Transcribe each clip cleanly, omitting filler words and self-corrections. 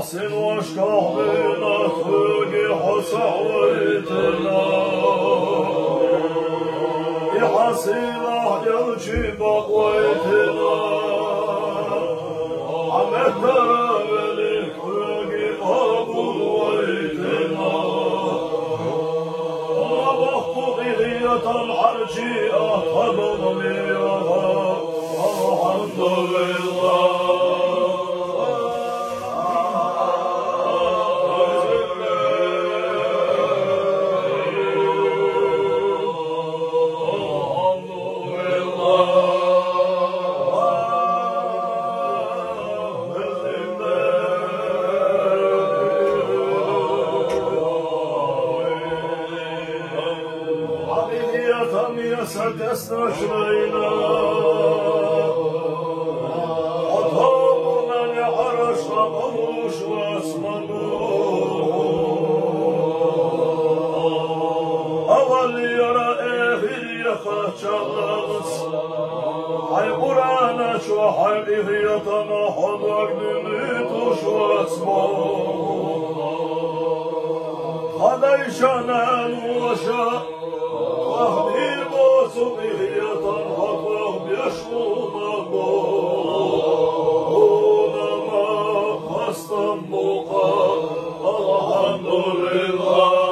أحسن واشكح بنا خلقي حسعويتنا يحسينا يلشي بقويتنا عمتنا بلي خلقي أبويتنا وبخط إلية العرشي أحضر ليها الحمد لله ستستشرينا وطابنا لعرش رموش واسمنوه أول يرى إخي يخشلس حي قرانا شو حي إخيتنا حضر نميتوش واسموه خليشنا الوشاء وهدي صبية الحطب يشمون ما استنبقا الحمد لله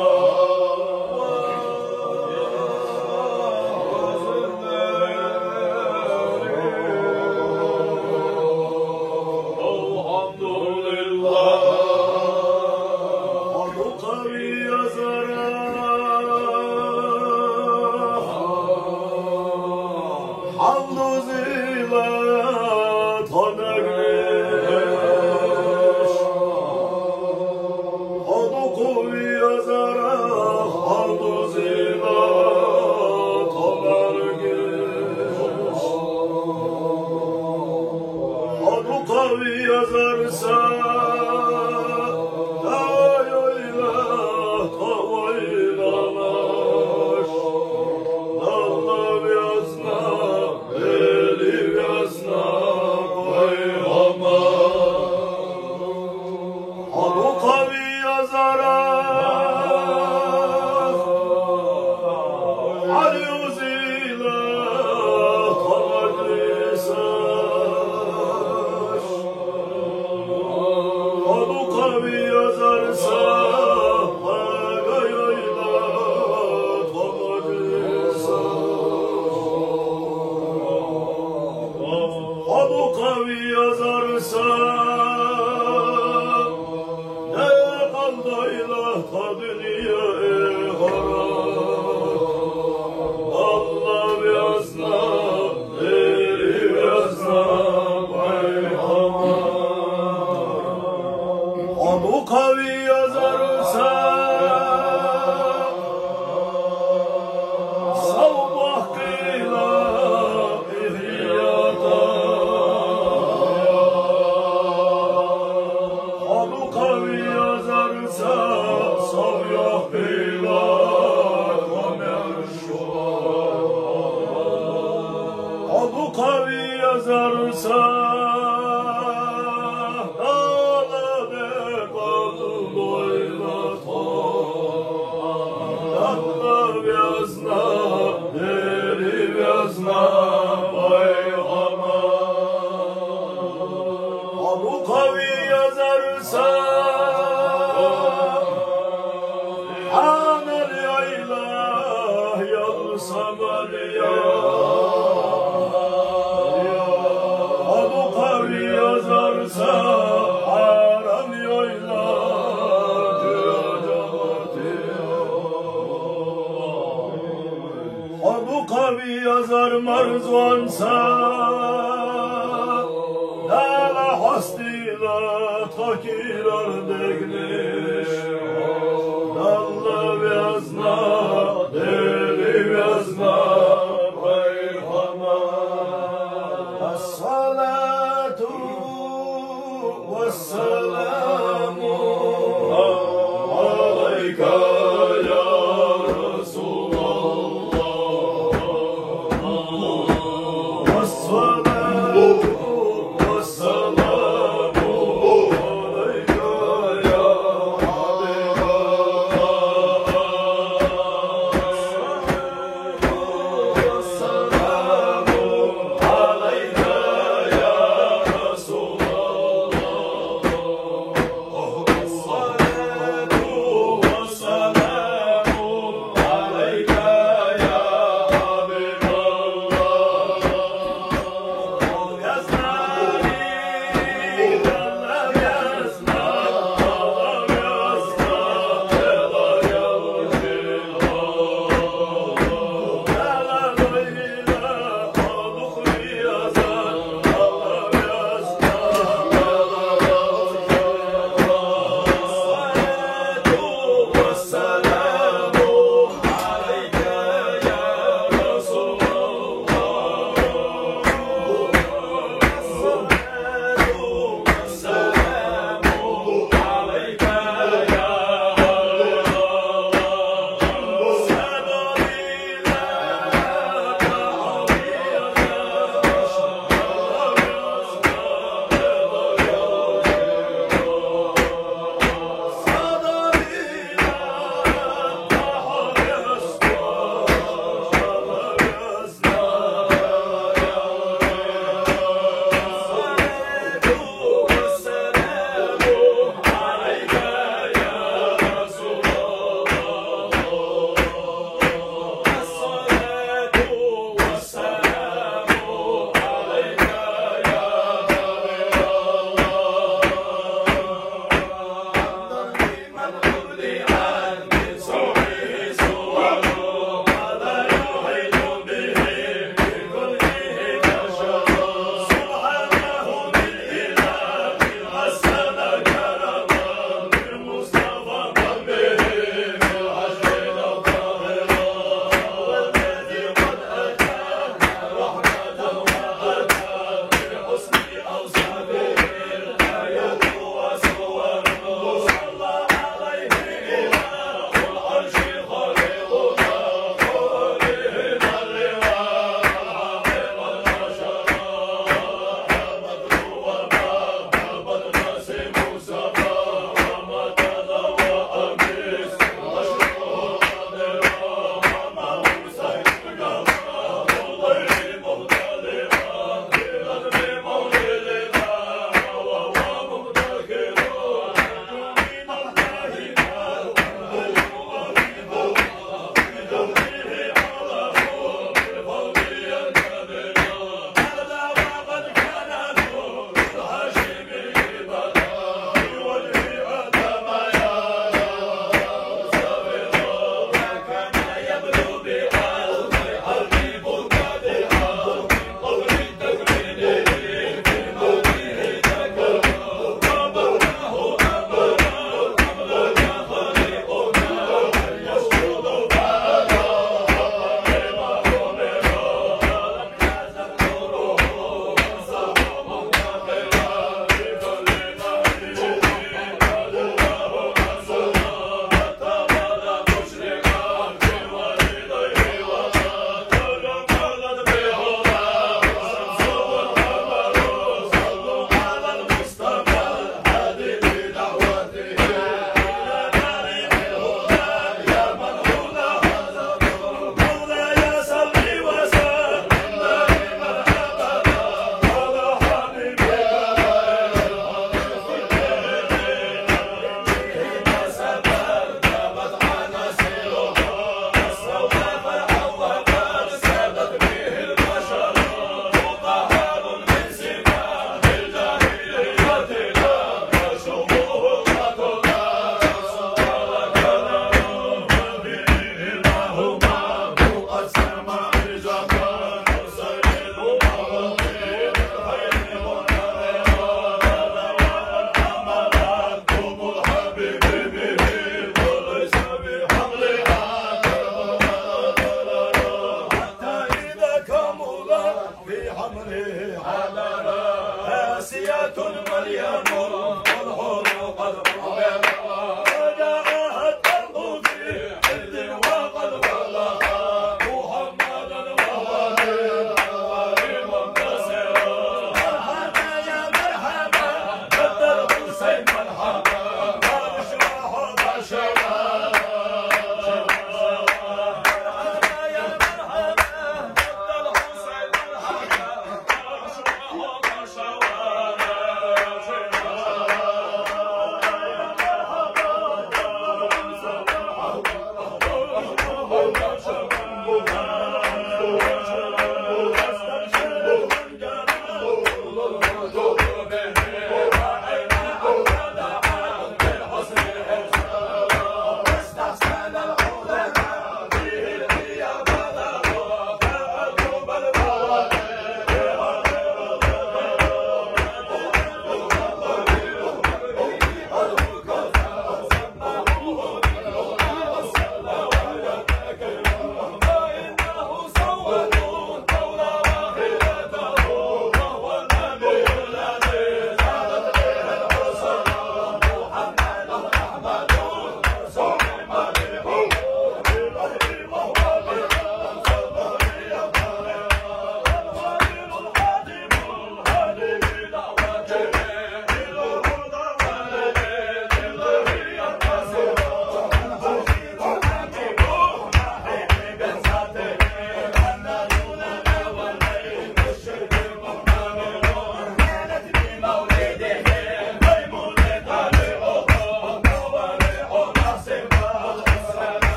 Adı kavi yazarsa kavi yazarsa Hanel yayla yazsam ya Abu kavi yazarsa Haran yayla Abu kavi yazar marzvansa Dala hastila takirar degniş Dalla vyazna deli vyazna Reyhana As-salatu Vesselamu Aleyka ya Resulallah As-salatu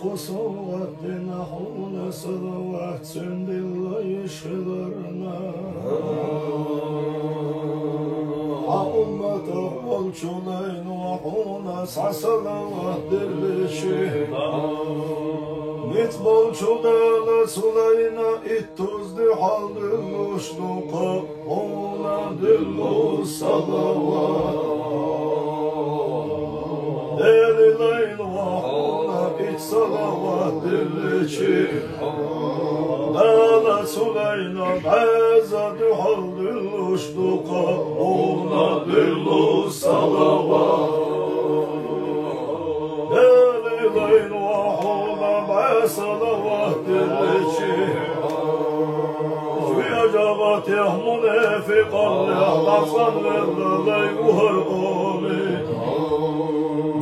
قصوات نحون صلوات سند الله يشهدرنا أمة والشنين وحون صلوات دلشي نتبول شدال سلينا اتوز دي حال دلوش نوقا هونا دلو صلوات دلي ليل وحونا ات صلوات دلشي دالا سلينا بعزا دي حال دلوش نوقا هونا دلو صلوات دلي ليل وحونا صلوات الليشي شوية جابت يهمنا في قرية لحظان للي وهرقومي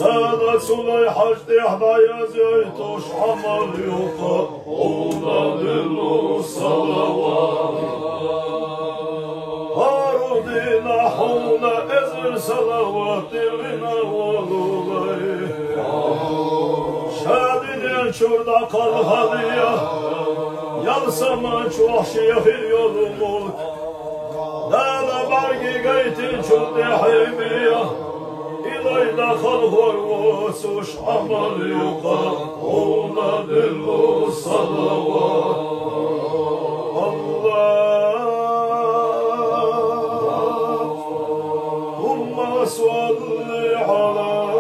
نادت سلي حجت إحدى يزيتوش حمل يوقع قونا دلو صلوات هارودينا حونا إزر صلوات لنا ولولي شادين شوردا قلبيا يلسما شوحشي في اليوموت دالا برقي قيتين شوردا حيميا إلي دخل غروس وش عمل يقاونا دلو صلوات اللهم صل على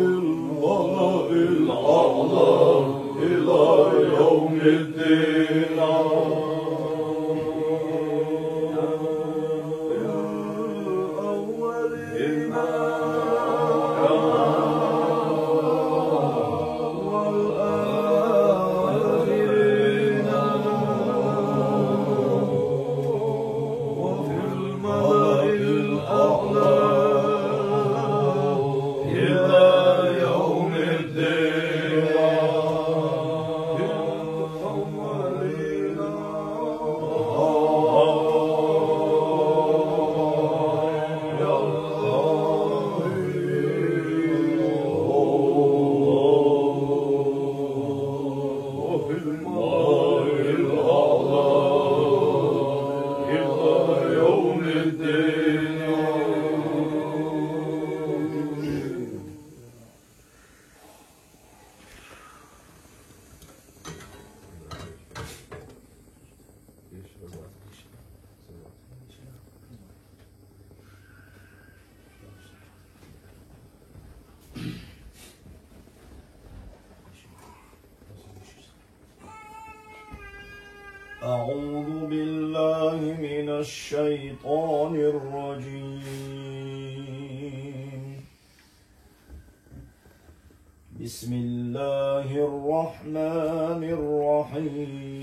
الملأ الأعلى إلى يوم الدين أعوذ بالله من الشيطان الرجيم. بسم الله الرحمن الرحيم.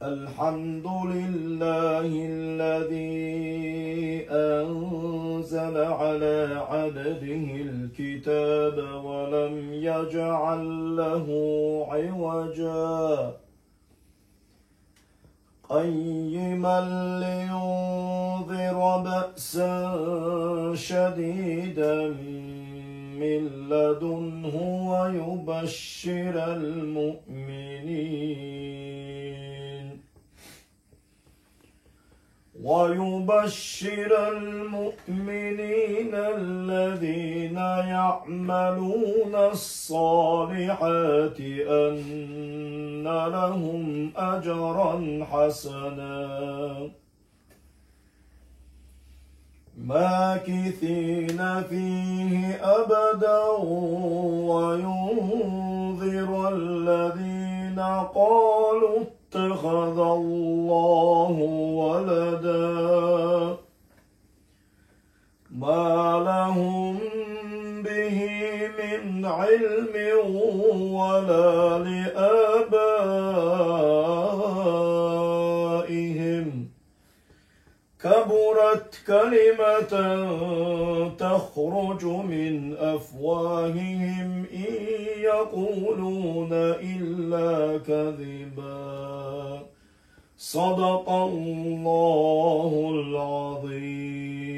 الحمد لله الذي أنزل على عبده الكتاب ولم يجعل له عوجا قيما لينذر بأسا شديدا من لدنه ويبشر المؤمنين الذين يعملون الصالحات أن لهم أجرا حسنا ماكثين فيه أبدا وينذر الذين قالوا اتخذ الله ولدا ما لهم به من علم ولا لآبائهم كبرت كلمة تخرج من أفواههم إن يقولون إلا كذبا صدق الله العظيم.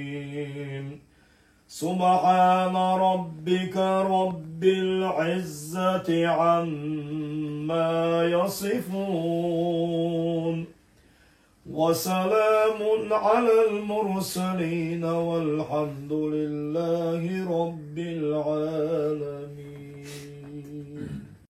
سبحان ربك رب العزة عما يصفون وسلام على المرسلين والحمد لله رب العالمين.